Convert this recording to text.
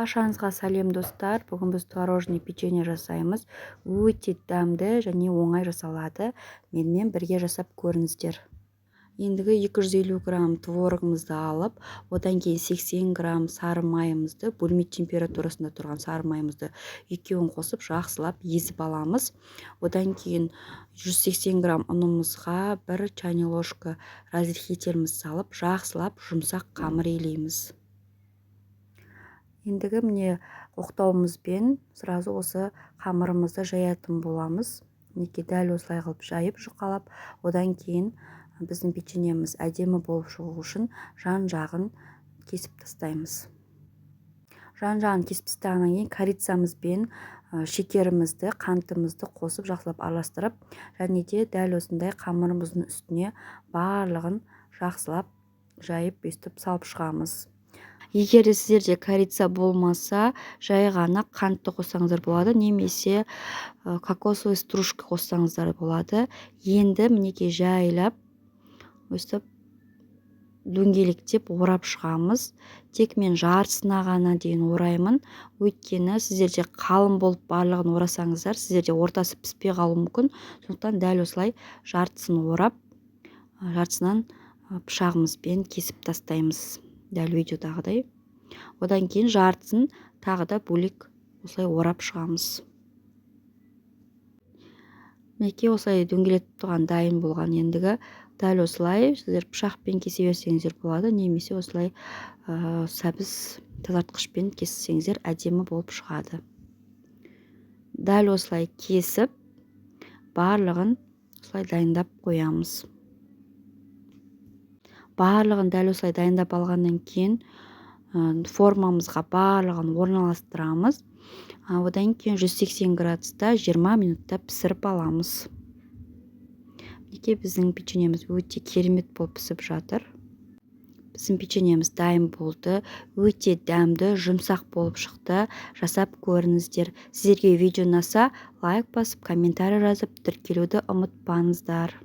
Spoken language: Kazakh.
Баршаңызға сәлем достар. Бүгін біз творожный печенье жасаймыз. Өте дәмді және оңай жасалады. Менімен бірге жасап көріңіздер. Ендігі 250 грамм творогымызды алып, одан кейін 80 грамм сары майымызды, бөлме температурасында тұрған сары майымызды екеуін қосып жақсылап езіп аламыз. Одан кейін 180 грамм ұнымызға 1 чайный ложка разрыхителіміз салып, жақсылап жұмсақ қамыр елейміз. Ендігі міне оқтауымызбен сразу осы қамырымызды жаятын боламыз. Мінекей дәл осылай қылып жайып жұқалап, одан кейін біздің печеньеміз әдемі болып шығу үшін жан-жағын кесіп тастаймыз. Жан-жағын кесіп тастағаннан кейін корицамызбен шекерімізді, қантымызды қосып жақсылап араластырып, және де дәл осындай қамырымыздың үстіне барлығын жақсылап жайып өстіп салып шығамыз. Егер сіздерде корица болмаса, жай ғана қантты қоссаңыздар болады, немесе кокосовый стружка қоссаңыздар болады. Енді мінекей жайлап өстіп дөңгелектеп орап шығамыз. Тек мен жартысына ғана дейін ораймын. Өйткені сіздерде қалың болып барлығын орасаңыздар, сіздерде ортасы піспей қалуы мүмкін. Сондықтан дәл осылай жартысын орап, жартысынан пышағымызбен кесіп тастаймыз. Дәл видеодағыдай. Одан кейін жартысын тағы да бөлек осылай орап шығамыз. Мінекей осылай дөңгелетіп тұрған дайын болған. Ендігі дәл осылай сіздер пышақпен кесе берсеңіздер болады, немесе осылай сәбіз тазартқышпен кессеңіздер әдемі болып шығады. Дәл осылай кесіп, барлығын осылай дайындап қоямыз. Барлығын дәл осылай дайындап алғаннан кейін формамызға барлығын орналастырамыз. Одан кейін 180 градуста 20 минутта пісіріп аламыз. Мінекей біздің печеньеміз өте керемет болып пісіп жатыр. Біздің печеньеміз дайын болды. Өте дәмді, жұмсақ болып шықты. Жасап көріңіздер. Сіздерге видео ұнаса, лайк басып, комментарий жазып, тіркелуді ұмытпаңыздар.